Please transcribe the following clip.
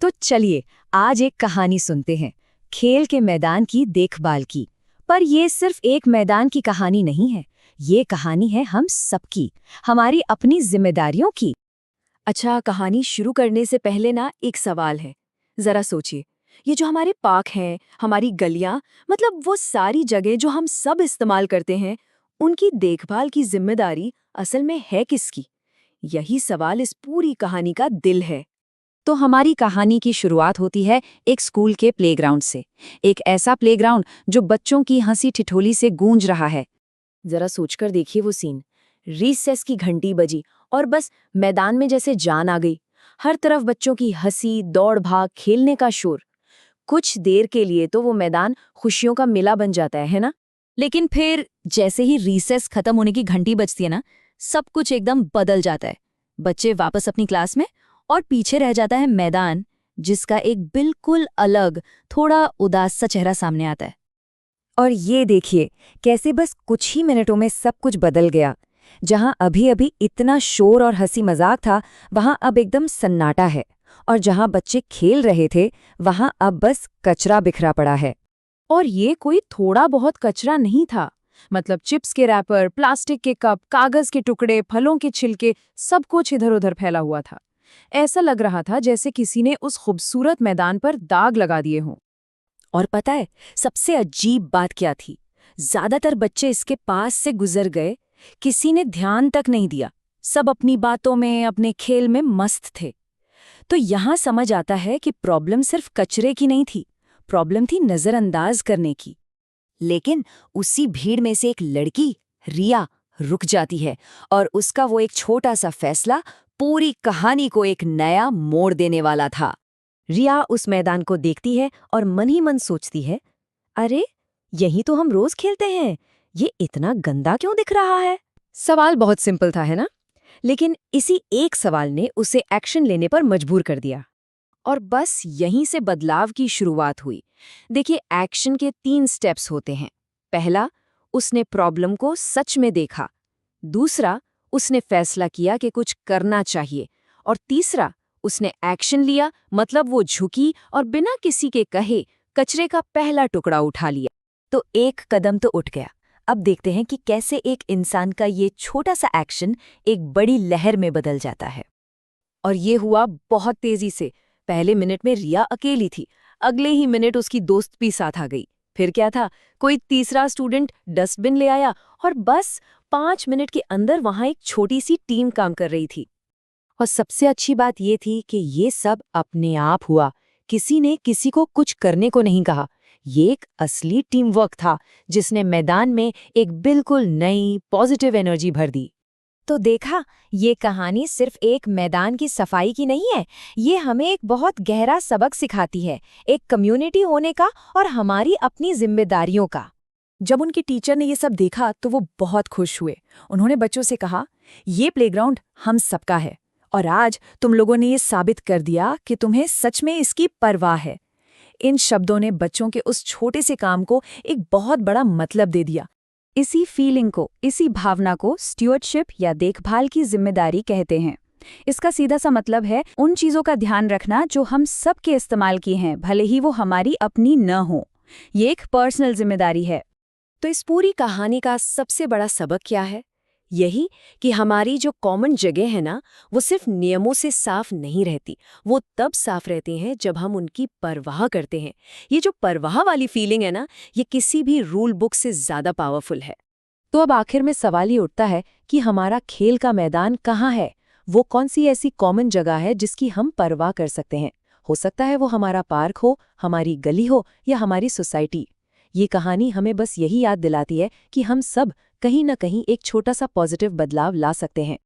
तो चलिए आज एक कहानी सुनते हैं, खेल के मैदान की देखभाल की। पर ये सिर्फ एक मैदान की कहानी नहीं है, ये कहानी है हम सबकी, हमारी अपनी जिम्मेदारियों की। अच्छा, कहानी शुरू करने से पहले ना एक सवाल है। जरा सोचिए, ये जो हमारे पार्क हैं, हमारी गलियां, मतलब वो सारी जगह जो हम सब इस्तेमाल करते हैं, उनकी देखभाल की जिम्मेदारी असल में है किसकी? यही सवाल इस पूरी कहानी का दिल है। तो हमारी कहानी की शुरुआत होती है एक स्कूल के प्लेग्राउंड से। एक ऐसा प्लेग्राउंड जो बच्चों की हंसी ठिठोली से गूंज रहा है। जरा सोचकर देखिए वो सीन। रिसेस की घंटी बजी और बस मैदान में जैसे जान आ गई। हर तरफ बच्चों की हंसी, दौड़ भाग, खेलने का शोर। कुछ देर के लिए तो वो मैदान खुशियों का मेला बन जाता है ना? लेकिन फिर जैसे ही रिसेस खत्म होने की घंटी बजती है ना, सब कुछ एकदम बदल जाता है। बच्चे वापस अपनी क्लास में और पीछे रह जाता है मैदान, जिसका एक बिल्कुल अलग, थोड़ा उदास सा चेहरा सामने आता है। और ये देखिए कैसे बस कुछ ही मिनटों में सब कुछ बदल गया। जहां अभी अभी इतना शोर और हंसी मजाक था, वहां अब एकदम सन्नाटा है। और जहां बच्चे खेल रहे थे, वहां अब बस कचरा बिखरा पड़ा है। और ये कोई थोड़ा बहुत कचरा नहीं था। मतलब चिप्स के रैपर, प्लास्टिक के कप, कागज के टुकड़े, फलों के छिलके, सब कुछ इधर-उधर फैला हुआ था। ऐसा लग रहा था जैसे किसी ने उस खूबसूरत मैदान पर दाग लगा दिए हों। और पता है सबसे अजीब बात क्या थी? ज्यादातर बच्चे इसके पास से गुजर गए, किसी ने ध्यान तक नहीं दिया। सब अपनी बातों में, अपने खेल में मस्त थे। तो यहाँ समझ आता है कि प्रॉब्लम सिर्फ कचरे की नहीं थी, प्रॉब्लम थी नजरअंदाज करने की। लेकिन उसी भीड़ में से एक लड़की, रिया, रुक जाती है और उसका वो एक छोटा सा फैसला पूरी कहानी को एक नया मोड़ देने वाला था। रिया उस मैदान को देखती है और मन ही मन सोचती है, अरे यही तो हम रोज खेलते हैं, ये इतना गंदा क्यों दिख रहा है? सवाल बहुत सिंपल था, है ना? लेकिन इसी एक सवाल ने उसे एक्शन लेने पर मजबूर कर दिया। और बस यहीं से बदलाव की शुरुआत हुई। देखिए, एक्शन के 3 स्टेप्स होते हैं। पहला, उसने प्रॉब्लम को सच में देखा। दूसरा, उसने फैसला किया कि कुछ करना चाहिए। और तीसरा, उसने एक्शन लिया, मतलब वो झुकी और बिना किसी के कहे कचरे का पहला टुकड़ा उठा लिया। तो एक कदम तो उठ गया। अब देखते हैं कि कैसे एक इंसान का ये छोटा सा एक्शन एक बड़ी लहर में बदल जाता है। और ये हुआ बहुत तेजी से। पहले मिनट में रिया अकेली थी, अगले ही मिनट उसकी दोस्त भी साथ आ गई। फिर क्या था, कोई तीसरा स्टूडेंट डस्टबिन ले आया और बस 5 मिनट के अंदर वहां एक छोटी सी टीम काम कर रही थी। और सबसे अच्छी बात ये थी कि ये सब अपने आप हुआ। किसी ने किसी को कुछ करने को नहीं कहा। ये एक असली टीम वर्क था, जिसने मैदान में एक बिल्कुल नई पॉजिटिव एनर्जी भर दी। तो देखा, ये कहानी सिर्फ एक मैदान की सफाई की नहीं है, ये हमें एक बहुत गहरा सबक सिखाती है, एक कम्युनिटी होने का और हमारी अपनी जिम्मेदारियों का। जब उनकी टीचर ने ये सब देखा तो वो बहुत खुश हुए। उन्होंने बच्चों से कहा, ये प्लेग्राउंड हम सबका है और आज तुम लोगों ने ये साबित कर दिया कि तुम्हें सच में इसकी परवाह है। इन शब्दों ने बच्चों के उस छोटे से काम को एक बहुत बड़ा मतलब दे दिया। इसी फीलिंग को, इसी भावना को स्ट्यूअर्डशिप या देखभाल की जिम्मेदारी कहते हैं। इसका सीधा सा मतलब है उन चीजों का ध्यान रखना जो हम सब के इस्तेमाल की हैं, भले ही वो हमारी अपनी न हो। ये एक पर्सनल जिम्मेदारी है। तो इस पूरी कहानी का सबसे बड़ा सबक क्या है? यही कि हमारी जो कॉमन जगह है ना, वो सिर्फ नियमों से साफ नहीं रहती, वो तब साफ रहती हैं जब हम उनकी परवाह करते हैं। ये जो परवाह वाली फीलिंग है ना, ये किसी भी रूल बुक से ज्यादा पावरफुल है। तो अब आखिर में सवाल ये उठता है कि हमारा खेल का मैदान कहाँ है? वो कौन सी ऐसी कॉमन जगह है जिसकी हम परवाह कर सकते हैं? हो सकता है वो हमारा पार्क हो, हमारी गली हो या हमारी सोसाइटी। ये कहानी हमें बस यही याद दिलाती है कि हम सब कहीं न कहीं एक छोटा सा पॉजिटिव बदलाव ला सकते हैं।